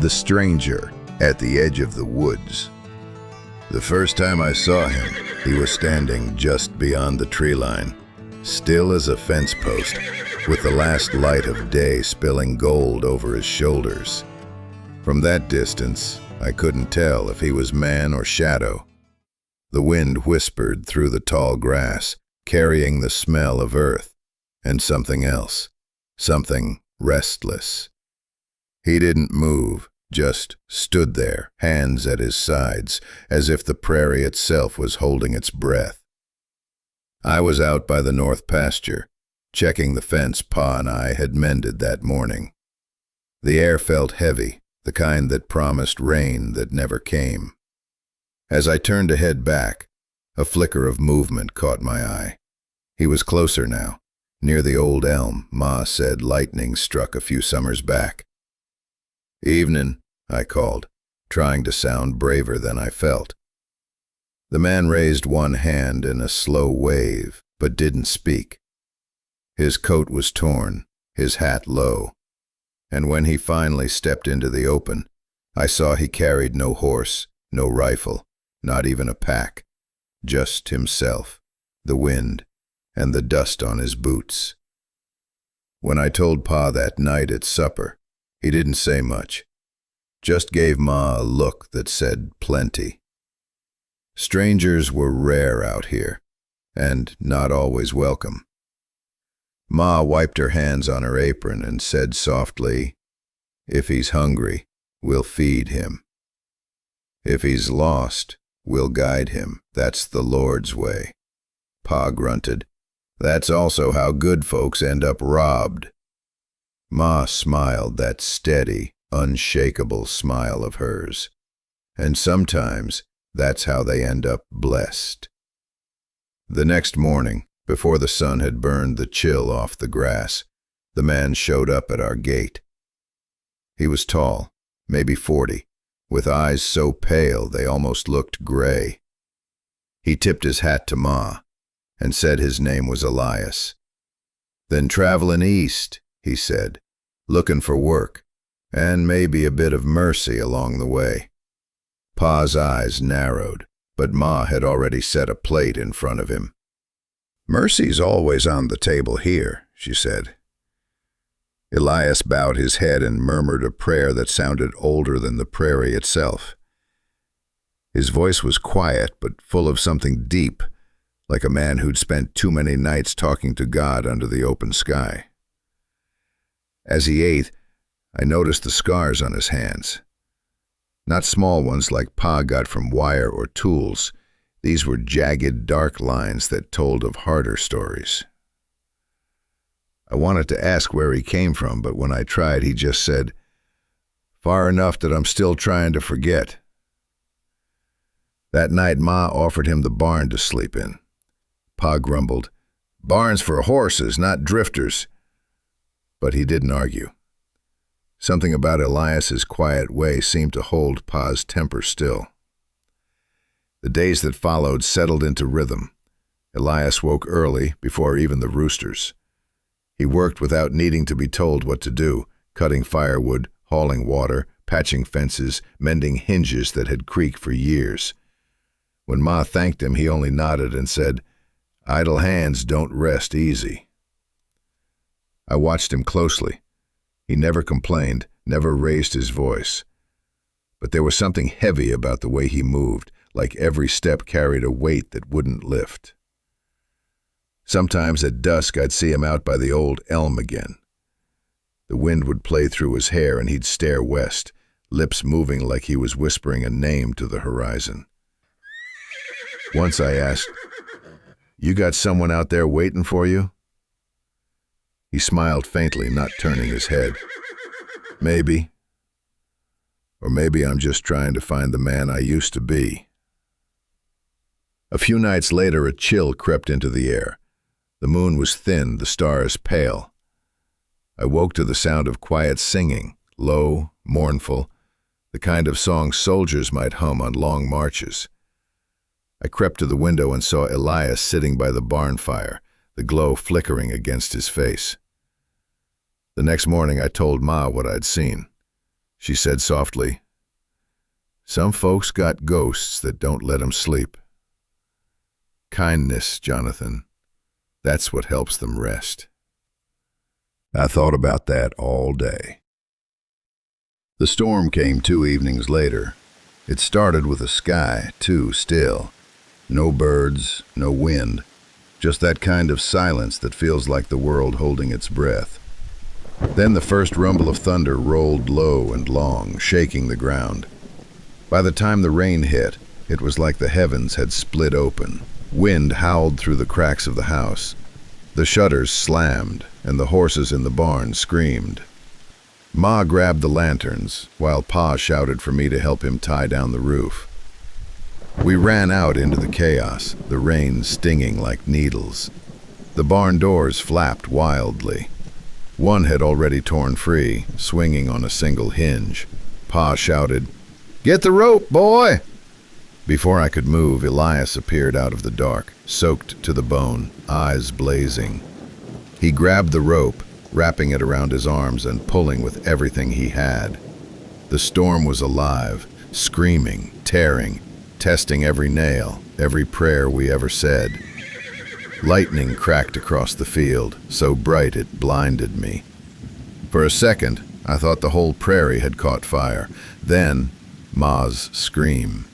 The stranger at the edge of the woods. The first time I saw him, he was standing just beyond the tree line, still as a fence post, with the last light of day spilling gold over his shoulders. From that distance, I couldn't tell if he was man or shadow. The wind whispered through the tall grass, carrying the smell of earth, and something else, something restless. He didn't move, just stood there, hands at his sides, as if the prairie itself was holding its breath. I was out by the north pasture, checking the fence Pa and I had mended that morning. The air felt heavy, the kind that promised rain that never came. As I turned to head back, a flicker of movement caught my eye. He was closer now, near the old elm Ma said lightning struck a few summers back. "Evening," I called, trying to sound braver than I felt. The man raised one hand in a slow wave, but didn't speak. His coat was torn, his hat low, and when he finally stepped into the open, I saw he carried no horse, no rifle, not even a pack, just himself, the wind, and the dust on his boots. When I told Pa that night at supper, he didn't say much, just gave Ma a look that said plenty. Strangers were rare out here, and not always welcome. Ma wiped her hands on her apron and said softly, "If he's hungry, we'll feed him. If he's lost, we'll guide him. That's the Lord's way." Pa grunted, "That's also how good folks end up robbed." Ma smiled, that steady, unshakable smile of hers. And sometimes that's how they end up blessed. The next morning, before the sun had burned the chill off the grass, the man showed up at our gate. He was tall, maybe 40, with eyes so pale they almost looked gray. He tipped his hat to Ma and said his name was Elias. "Then traveling east," he said, "looking for work, and maybe a bit of mercy along the way." Pa's eyes narrowed, but Ma had already set a plate in front of him. "Mercy's always on the table here," she said. Elias bowed his head and murmured a prayer that sounded older than the prairie itself. His voice was quiet, but full of something deep, like a man who'd spent too many nights talking to God under the open sky. As he ate, I noticed the scars on his hands. Not small ones like Pa got from wire or tools. These were jagged, dark lines that told of harder stories. I wanted to ask where he came from, but when I tried, he just said, "Far enough that I'm still trying to forget." That night, Ma offered him the barn to sleep in. Pa grumbled, "Barns for horses, not drifters." But he didn't argue. Something about Elias's quiet way seemed to hold Pa's temper still. The days that followed settled into rhythm. Elias woke early, before even the roosters. He worked without needing to be told what to do, cutting firewood, hauling water, patching fences, mending hinges that had creaked for years. When Ma thanked him, he only nodded and said, "Idle hands don't rest easy." I watched him closely. He never complained, never raised his voice. But there was something heavy about the way he moved, like every step carried a weight that wouldn't lift. Sometimes at dusk I'd see him out by the old elm again. The wind would play through his hair and he'd stare west, lips moving like he was whispering a name to the horizon. Once I asked, "You got someone out there waiting for you?" He smiled faintly, not turning his head. "Maybe. Or maybe I'm just trying to find the man I used to be." A few nights later, a chill crept into the air. The moon was thin, the stars pale. I woke to the sound of quiet singing, low, mournful, the kind of song soldiers might hum on long marches. I crept to the window and saw Elias sitting by the barn fire, the glow flickering against his face. The next morning I told Ma what I'd seen. she said softly. Some folks got ghosts that don't let 'em sleep. Kindness, Jonathan, that's what helps them rest. I thought about that all day. The storm came 2 evenings later. It started with a sky, too, still. No birds, no wind, just that kind of silence that feels like the world holding its breath. Then the first rumble of thunder rolled low and long, shaking the ground. By the time the rain hit, it was like the heavens had split open. Wind howled through the cracks of the house. The shutters slammed, and the horses in the barn screamed. Ma grabbed the lanterns, while Pa shouted for me to help him tie down the roof. We ran out into the chaos, the rain stinging like needles. The barn doors flapped wildly. One had already torn free, swinging on a single hinge. Pa shouted, "Get the rope, boy!" Before I could move, Elias appeared out of the dark, soaked to the bone, eyes blazing. He grabbed the rope, wrapping it around his arms and pulling with everything he had. The storm was alive, screaming, tearing, testing every nail, every prayer we ever said. Lightning cracked across the field, so bright it blinded me. For a second, I thought the whole prairie had caught fire. Then, Ma's scream.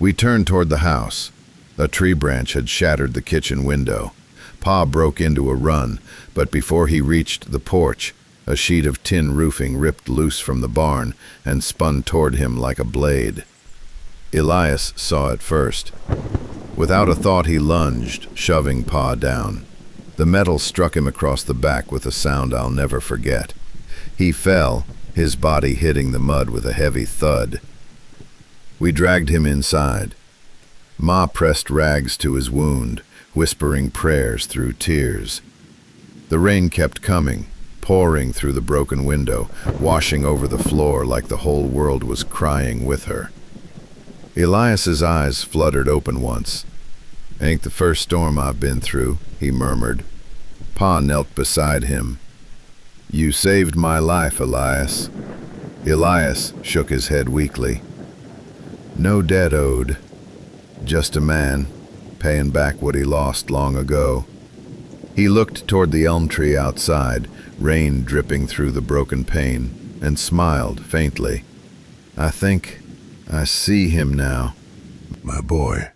We turned toward the house. A tree branch had shattered the kitchen window. Pa broke into a run, but before he reached the porch, a sheet of tin roofing ripped loose from the barn and spun toward him like a blade. Elias saw it first. Without a thought, he lunged, shoving Pa down. The metal struck him across the back with a sound I'll never forget. He fell, his body hitting the mud with a heavy thud. We dragged him inside. Ma pressed rags to his wound, whispering prayers through tears. The rain kept coming, pouring through the broken window, washing over the floor like the whole world was crying with her. Elias's eyes fluttered open once. "Ain't the first storm I've been through," he murmured. Pa knelt beside him. "You saved my life, Elias." Elias shook his head weakly. "No debt owed. Just a man, paying back what he lost long ago." He looked toward the elm tree outside, rain dripping through the broken pane, and smiled faintly. "I think I see him now, my boy."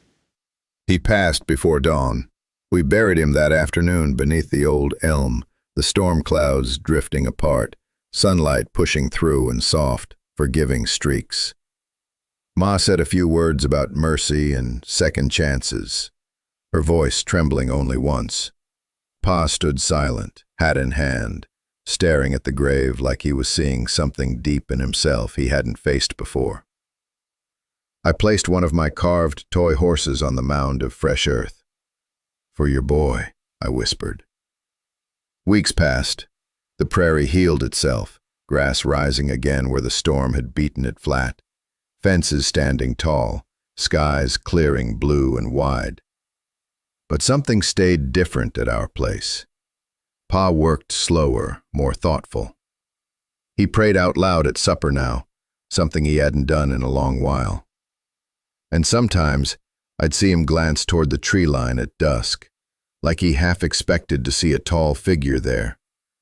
He passed before dawn. We buried him that afternoon beneath the old elm, the storm clouds drifting apart, sunlight pushing through in soft, forgiving streaks. Ma said a few words about mercy and second chances, her voice trembling only once. Pa stood silent, hat in hand, staring at the grave like he was seeing something deep in himself he hadn't faced before. I placed one of my carved toy horses on the mound of fresh earth. "For your boy," I whispered. Weeks passed. The prairie healed itself, grass rising again where the storm had beaten it flat, fences standing tall, skies clearing blue and wide. But something stayed different at our place. Pa worked slower, more thoughtful. He prayed out loud at supper now, something he hadn't done in a long while. And sometimes I'd see him glance toward the tree line at dusk, like he half expected to see a tall figure there,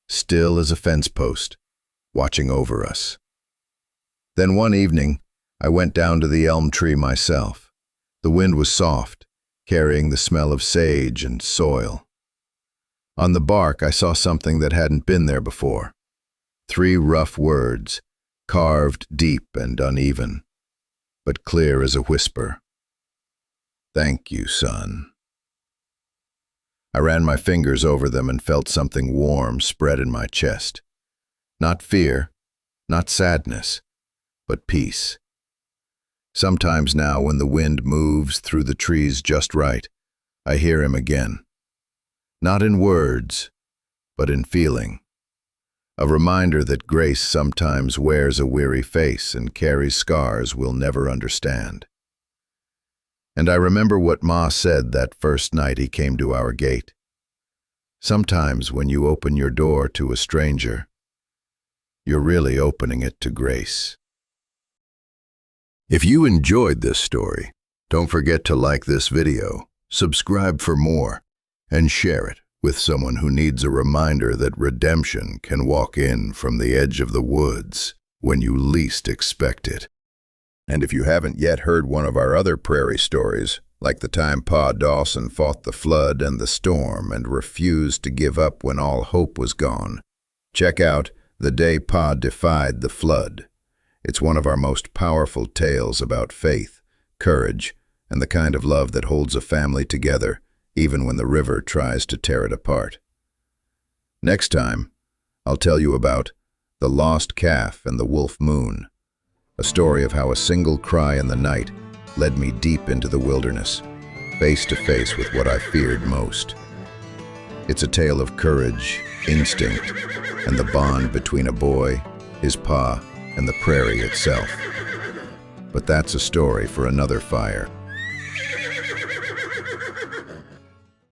still as a fence post, watching over us. Then one evening, I went down to the elm tree myself. The wind was soft, carrying the smell of sage and soil. On the bark, I saw something that hadn't been there before. 3 rough words, carved deep and uneven, but clear as a whisper. "Thank you, son." I ran my fingers over them and felt something warm spread in my chest. Not fear, not sadness, but peace. Sometimes now, when the wind moves through the trees just right, I hear him again. Not in words, but in feeling. A reminder that grace sometimes wears a weary face and carries scars we'll never understand. And I remember what Ma said that first night he came to our gate. Sometimes when you open your door to a stranger, you're really opening it to grace. If you enjoyed this story, don't forget to like this video, subscribe for more, and share it with someone who needs a reminder that redemption can walk in from the edge of the woods when you least expect it. And if you haven't yet heard one of our other prairie stories, like the time Pa Dawson fought the flood and the storm and refused to give up when all hope was gone, check out The Day Pa Defied the Flood. It's one of our most powerful tales about faith, courage, and the kind of love that holds a family together even when the river tries to tear it apart. Next time, I'll tell you about The Lost Calf and the Wolf Moon, a story of how a single cry in the night led me deep into the wilderness, face to face with what I feared most. It's a tale of courage, instinct, and the bond between a boy, his pa, and the prairie itself. But that's a story for another fire.